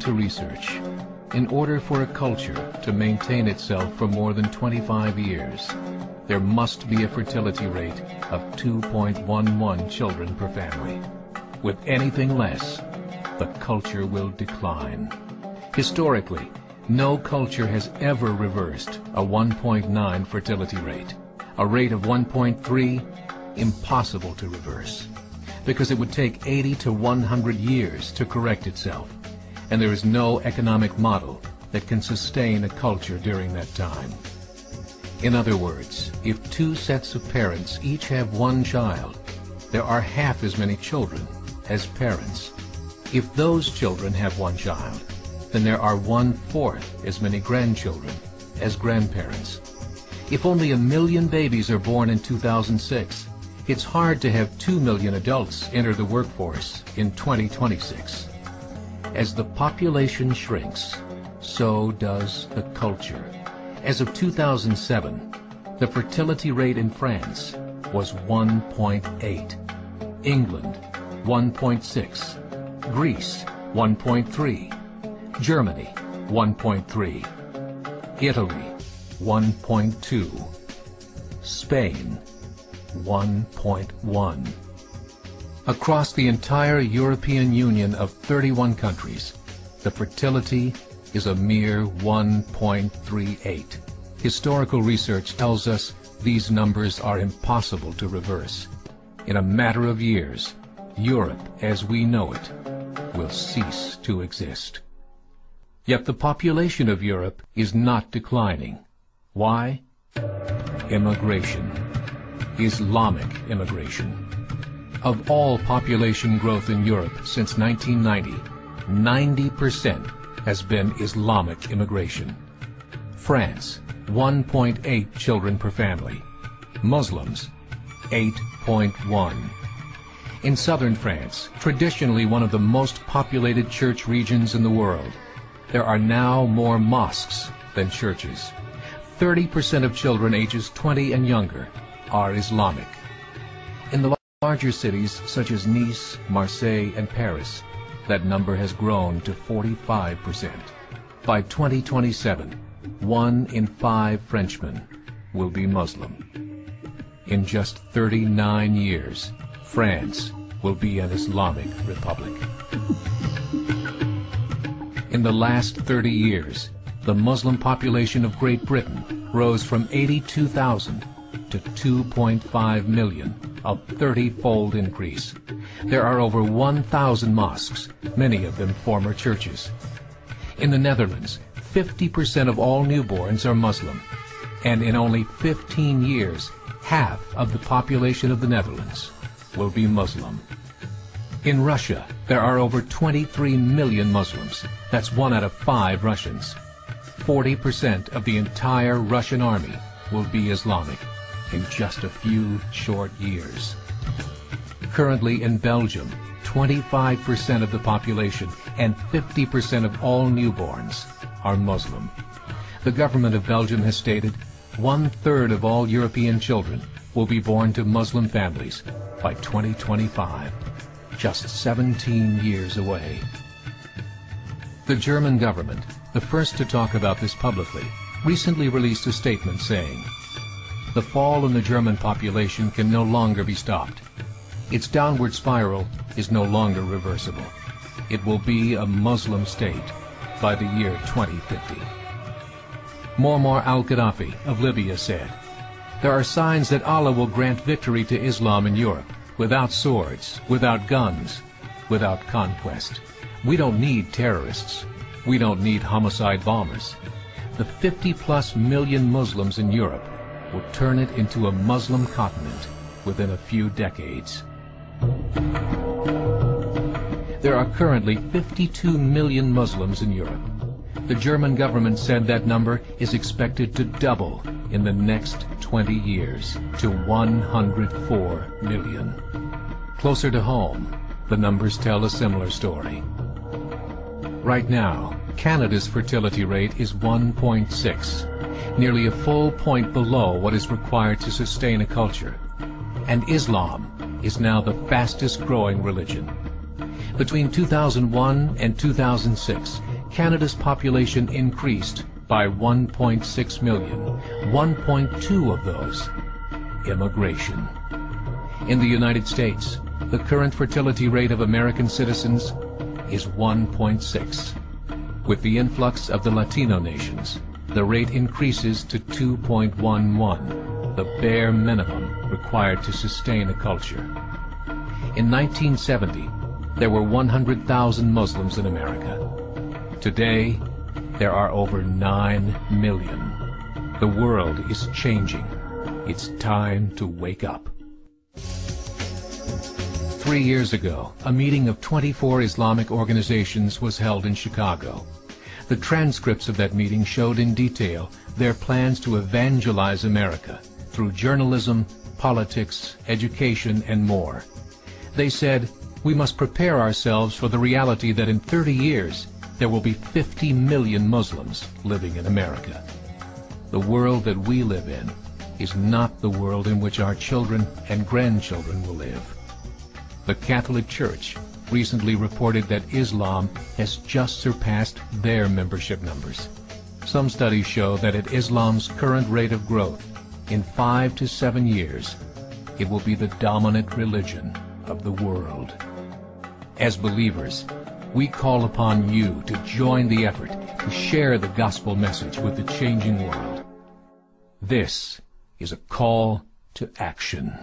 to research. In order for a culture to maintain itself for more than 25 years, there must be a fertility rate of 2.11 children per family. With anything less, the culture will decline. Historically, no culture has ever reversed a 1.9 fertility rate. A rate of 1.3, impossible to reverse, because it would take 80 to 100 years to correct itself, and there is no economic model that can sustain a culture during that time. In other words, if two sets of parents each have one child, there are half as many children as parents. If those children have one child, then there are 1/4 as many grandchildren as grandparents. If only 1 million babies are born in 2006, it's hard to have 2 million adults enter the workforce in 2026. As the population shrinks, so does the culture. As of 2007, the fertility rate in France was 1.8, England 1.6, Greece 1.3, Germany 1.3, Italy 1.2, Spain 1.1. Across the entire European Union of 31 countries, the fertility is a mere 1.38. Historical research tells us these numbers are impossible to reverse. In a matter of years, Europe as we know it will cease to exist. Yet the population of Europe is not declining. Why? Immigration. Islamic immigration. Of all population growth in Europe since 1990, 90% has been Islamic immigration. France, 1.8 children per family. Muslims, 8.1. In southern France, traditionally one of the most populated church regions in the world, there are now more mosques than churches. 30% of children ages 20 and younger are Islamic. In the larger cities such as Nice, Marseille, and Paris, that number has grown to 45%. By 2027, 1 in 5 Frenchmen will be Muslim. In just 39 years, France will be an Islamic republic. In the last 30 years, the Muslim population of Great Britain rose from 82,000 to 2.5 million, a 30-fold increase. There are over 1,000 mosques, many of them former churches. In the Netherlands, 50% of all newborns are Muslim, and in only 15 years, half of the population of the Netherlands will be Muslim. In Russia, there are over 23 million Muslims. That's 1 out of 5 Russians. 40% of the entire Russian army will be Islamic in just a few short years. Currently in Belgium, 25% of the population and 50% of all newborns are Muslim. The government of Belgium has stated 1/3 of all European children will be born to Muslim families by 2025, just 17 years away. The German government, the first to talk about this publicly, recently released a statement saying, "The fall in the German population can no longer be stopped. Its downward spiral is no longer reversible. It will be a Muslim state by the year 2050. Muammar al-Gaddafi of Libya said, "There are signs that Allah will grant victory to Islam in Europe, without swords, without guns, without conquest. We don't need terrorists. We don't need homicide bombers. The 50+ million Muslims in Europe will turn it into a Muslim continent within a few decades." There are currently 52 million Muslims in Europe. The German government said that number is expected to double in the next 20 years to 104 million. Closer to home, the numbers tell a similar story. Right now, Canada's fertility rate is 1.6, nearly a full point below what is required to sustain a culture. And Islam is now the fastest growing religion. Between 2001 and 2006, Canada's population increased by 1.6 million, 1.2 of those immigration. In the United States, the current fertility rate of American citizens is 1.6. With the influx of the Latino nations, the rate increases to 2.11, the bare minimum required to sustain a culture. In 1970, there were 100,000 Muslims in America. Today, there are over 9 million. The world is changing. It's time to wake up. 3 years ago, a meeting of 24 Islamic organizations was held in Chicago. The transcripts of that meeting showed in detail their plans to evangelize America through journalism, politics, education, and more. They said, we must prepare ourselves for the reality that in 30 years, there will be 50 million Muslims living in America. The world that we live in is not the world in which our children and grandchildren will live. The Catholic Church recently reported that Islam has just surpassed their membership numbers. Some studies show that at Islam's current rate of growth, in 5 to 7 years, it will be the dominant religion of the world. As believers, we call upon you to join the effort to share the gospel message with the changing world. This is a call to action.